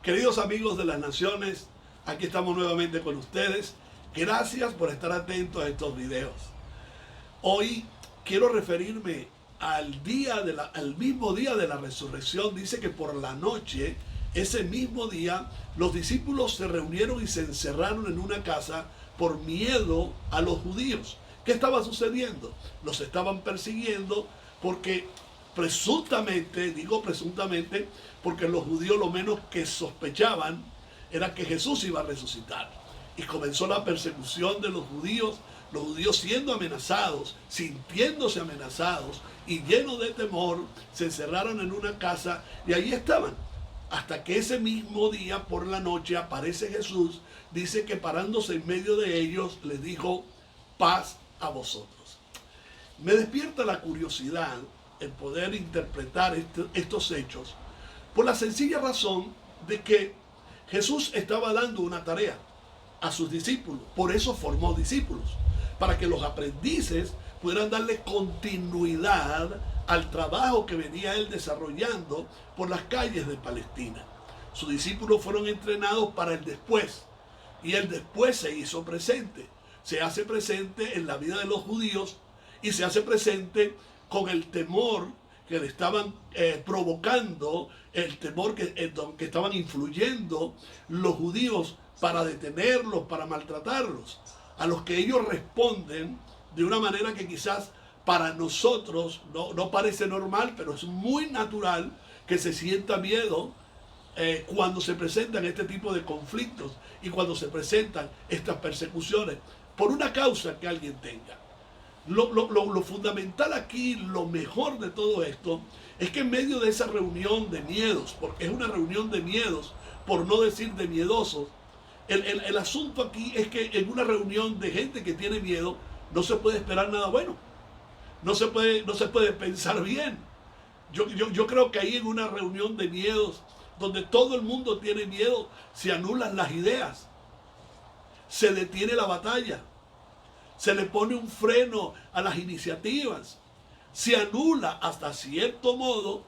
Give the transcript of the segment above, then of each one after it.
Queridos amigos de las naciones, aquí estamos nuevamente con ustedes. Gracias por estar atentos a estos videos. Hoy quiero referirme al mismo día de la resurrección. Dice que por la noche, ese mismo día, los discípulos se reunieron y se encerraron en una casa por miedo a los judíos. ¿Qué estaba sucediendo? Los estaban persiguiendo porque presuntamente, digo presuntamente, porque los judíos lo menos que sospechaban era que Jesús iba a resucitar. Y comenzó la persecución de los judíos siendo amenazados, sintiéndose amenazados y llenos de temor, se encerraron en una casa y ahí estaban. Hasta que ese mismo día por la noche aparece Jesús, dice que parándose en medio de ellos les dijo: paz a vosotros. Me despierta la curiosidad el poder interpretar estos hechos por la sencilla razón de que Jesús estaba dando una tarea a sus discípulos. Por eso formó discípulos, para que los aprendices pudieran darle continuidad al trabajo que venía él desarrollando por las calles de Palestina. Sus discípulos fueron entrenados para el después, y el después se hizo presente. Se hace presente en la vida de los judíos y se hace presente con el temor que le estaban provocando, el temor que estaban influyendo los judíos para detenerlos, para maltratarlos, a los que ellos responden de una manera que quizás para nosotros no parece normal, pero es muy natural que se sienta miedo cuando se presentan este tipo de conflictos y cuando se presentan estas persecuciones por una causa que alguien tenga. Lo fundamental aquí, lo mejor de todo esto, es que en medio de esa reunión de miedos, porque es una reunión de miedos, por no decir de miedosos, el asunto aquí es que en una reunión de gente que tiene miedo, no se puede esperar nada bueno. No se puede pensar bien. Yo creo que ahí en una reunión de miedos, donde todo el mundo tiene miedo, se anulan las ideas, se detiene la batalla, se le pone un freno a las iniciativas, se anula hasta cierto modo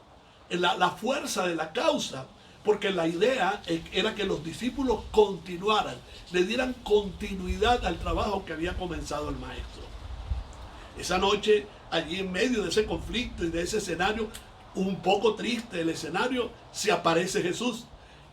la fuerza de la causa, porque la idea era que los discípulos continuaran, le dieran continuidad al trabajo que había comenzado el maestro. Esa noche, allí en medio de ese conflicto y de ese escenario, un poco triste el escenario, se aparece Jesús.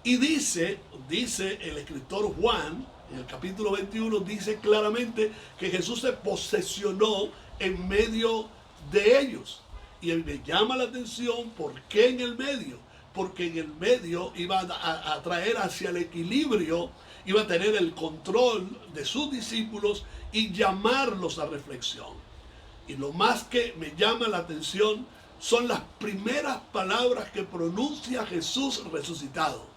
Y dice el escritor Juan, en el capítulo 21, dice claramente que Jesús se posesionó en medio de ellos. Y me llama la atención, ¿por qué en el medio? Porque en el medio iba a traer hacia el equilibrio, iba a tener el control de sus discípulos y llamarlos a reflexión. Y lo más que me llama la atención son las primeras palabras que pronuncia Jesús resucitado,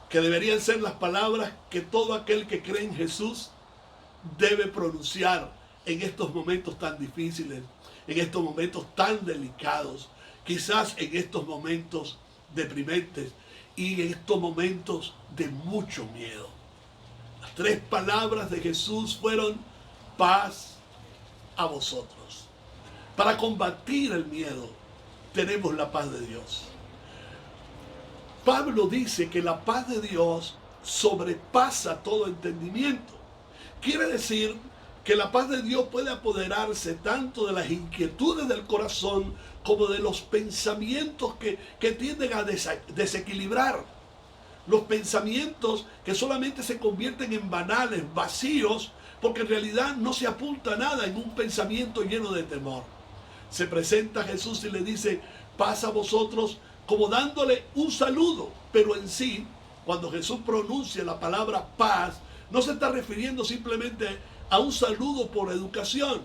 que deberían ser las palabras que todo aquel que cree en Jesús debe pronunciar en estos momentos tan difíciles, en estos momentos tan delicados, quizás en estos momentos deprimentes y en estos momentos de mucho miedo. Las tres palabras de Jesús fueron: paz a vosotros. Para combatir el miedo tenemos la paz de Dios. Pablo dice que la paz de Dios sobrepasa todo entendimiento. Quiere decir que la paz de Dios puede apoderarse tanto de las inquietudes del corazón como de los pensamientos que tienden a desequilibrar. Los pensamientos que solamente se convierten en banales, vacíos, porque en realidad no se apunta a nada en un pensamiento lleno de temor. Se presenta a Jesús y le dice: paz a vosotros, como dándole un saludo, pero en sí, cuando Jesús pronuncia la palabra paz, no se está refiriendo simplemente a un saludo por educación.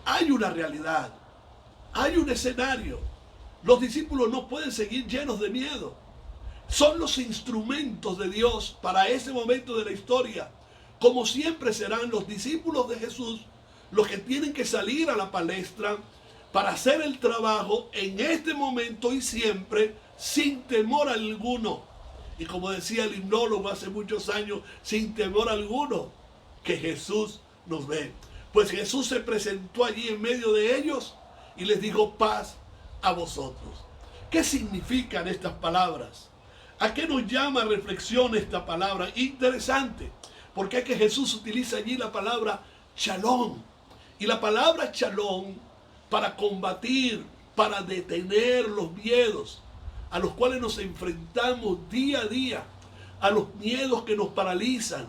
Hay una realidad, hay un escenario. Los discípulos no pueden seguir llenos de miedo. Son los instrumentos de Dios para ese momento de la historia. Como siempre serán los discípulos de Jesús los que tienen que salir a la palestra para hacer el trabajo en este momento y siempre, sin temor alguno. Y como decía el himnólogo hace muchos años, sin temor alguno, que Jesús nos ve. Pues Jesús se presentó allí en medio de ellos y les dijo: paz a vosotros. ¿Qué significan estas palabras? ¿A qué nos llama a reflexión esta palabra? Interesante, porque es que Jesús utiliza allí la palabra shalom. Y la palabra shalom para combatir, para detener los miedos a los cuales nos enfrentamos día a día, a los miedos que nos paralizan,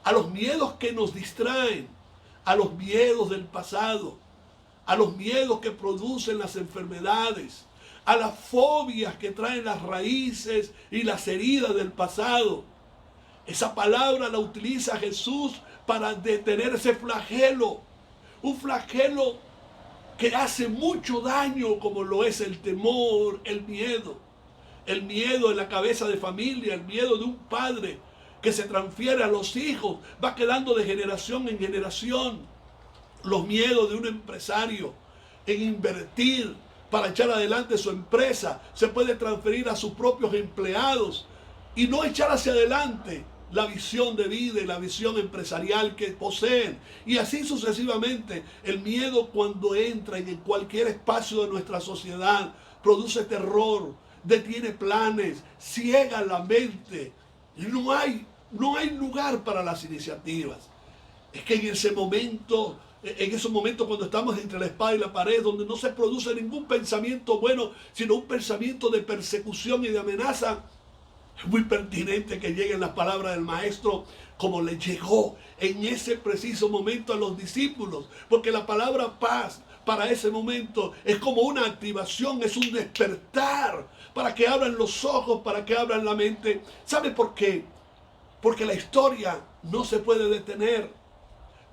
a los miedos que nos distraen, a los miedos del pasado, a los miedos que producen las enfermedades, a las fobias que traen las raíces y las heridas del pasado. Esa palabra la utiliza Jesús para detener ese flagelo, un flagelo que hace mucho daño, como lo es el temor, el miedo en la cabeza de familia, el miedo de un padre que se transfiere a los hijos, va quedando de generación en generación. Los miedos de un empresario en invertir para echar adelante su empresa se puede transferir a sus propios empleados y no echar hacia adelante la visión de vida y la visión empresarial que poseen. Y así sucesivamente, el miedo, cuando entra en cualquier espacio de nuestra sociedad, produce terror, detiene planes, ciega la mente. No hay lugar para las iniciativas. Es que en esos momentos cuando estamos entre la espada y la pared, donde no se produce ningún pensamiento bueno, sino un pensamiento de persecución y de amenaza, es muy pertinente que lleguen las palabras del Maestro como le llegó en ese preciso momento a los discípulos, porque la palabra paz para ese momento es como una activación, es un despertar para que abran los ojos, para que abran la mente. ¿Sabe por qué? Porque la historia no se puede detener.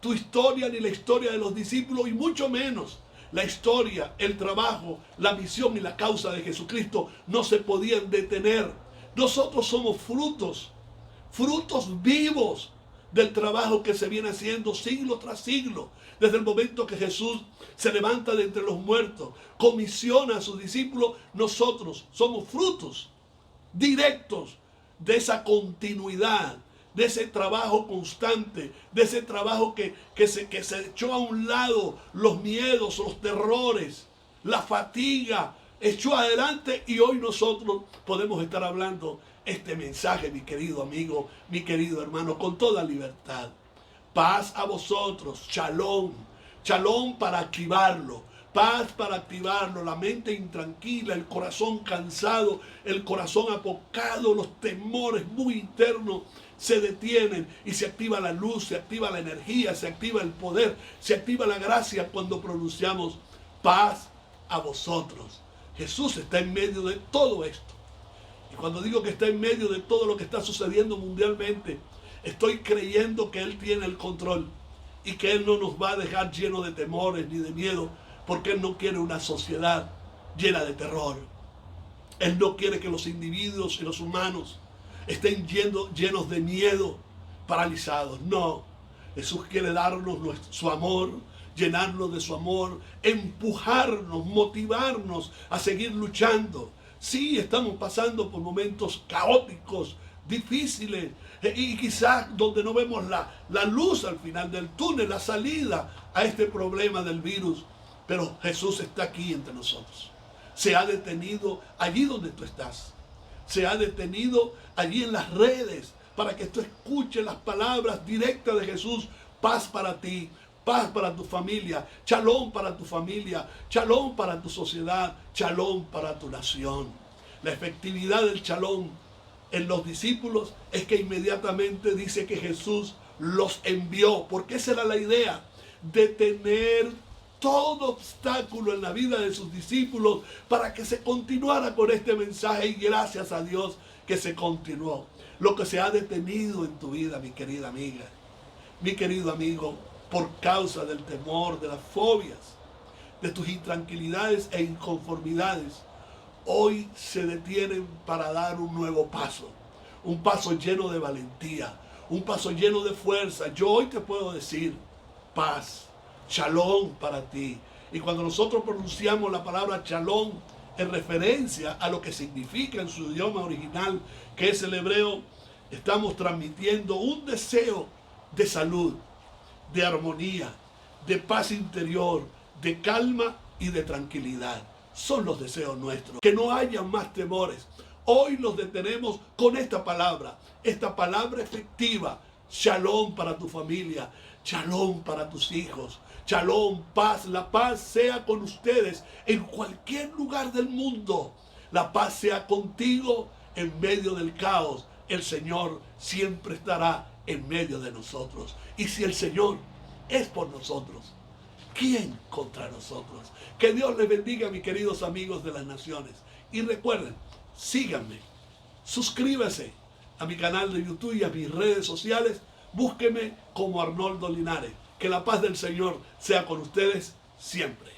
Tu historia ni la historia de los discípulos, y mucho menos la historia, el trabajo, la misión y la causa de Jesucristo no se podían detener. Nosotros somos frutos vivos del trabajo que se viene haciendo siglo tras siglo. Desde el momento que Jesús se levanta de entre los muertos, comisiona a sus discípulos, nosotros somos frutos directos de esa continuidad, de ese trabajo constante, de ese trabajo que se echó a un lado los miedos, los terrores, la fatiga, echó adelante, y hoy nosotros podemos estar hablando este mensaje, mi querido amigo, mi querido hermano, con toda libertad. Paz a vosotros, shalom, shalom para activarlo, paz para activarlo, la mente intranquila, el corazón cansado, el corazón apocado, los temores muy internos se detienen y se activa la luz, se activa la energía, se activa el poder, se activa la gracia cuando pronunciamos paz a vosotros. Jesús está en medio de todo esto. Y cuando digo que está en medio de todo lo que está sucediendo mundialmente, estoy creyendo que Él tiene el control y que Él no nos va a dejar llenos de temores ni de miedo, porque Él no quiere una sociedad llena de terror. Él no quiere que los individuos y los humanos estén llenos de miedo, paralizados. No, Jesús quiere darnos su amor, llenarnos de su amor, empujarnos, motivarnos a seguir luchando. Sí, estamos pasando por momentos caóticos, difíciles, y quizás donde no vemos la luz al final del túnel, la salida a este problema del virus. Pero Jesús está aquí entre nosotros. Se ha detenido allí donde tú estás. Se ha detenido allí en las redes para que tú escuches las palabras directas de Jesús. Paz para ti, paz para tu familia, shalom para tu familia, shalom para tu sociedad, shalom para tu nación. La efectividad del shalom en los discípulos es que inmediatamente dice que Jesús los envió, porque esa era la idea, detener todo obstáculo en la vida de sus discípulos para que se continuara con este mensaje, y gracias a Dios que se continuó. Lo que se ha detenido en tu vida, mi querida amiga, mi querido amigo, por causa del temor, de las fobias, de tus intranquilidades e inconformidades, hoy se detienen para dar un nuevo paso, un paso lleno de valentía, un paso lleno de fuerza. Yo hoy te puedo decir paz, shalom para ti. Y cuando nosotros pronunciamos la palabra shalom en referencia a lo que significa en su idioma original, que es el hebreo, estamos transmitiendo un deseo de salud, de armonía, de paz interior, de calma y de tranquilidad. Son los deseos nuestros. Que no haya más temores. Hoy nos detenemos con esta palabra efectiva. Shalom para tu familia, shalom para tus hijos, shalom, paz. La paz sea con ustedes en cualquier lugar del mundo. La paz sea contigo en medio del caos. El Señor siempre estará en medio de nosotros. Y si el Señor es por nosotros, ¿quién contra nosotros? Que Dios les bendiga, mis queridos amigos de las naciones. Y recuerden, síganme, suscríbase a mi canal de YouTube y a mis redes sociales. Búsqueme como Arnoldo Linares. Que la paz del Señor sea con ustedes siempre.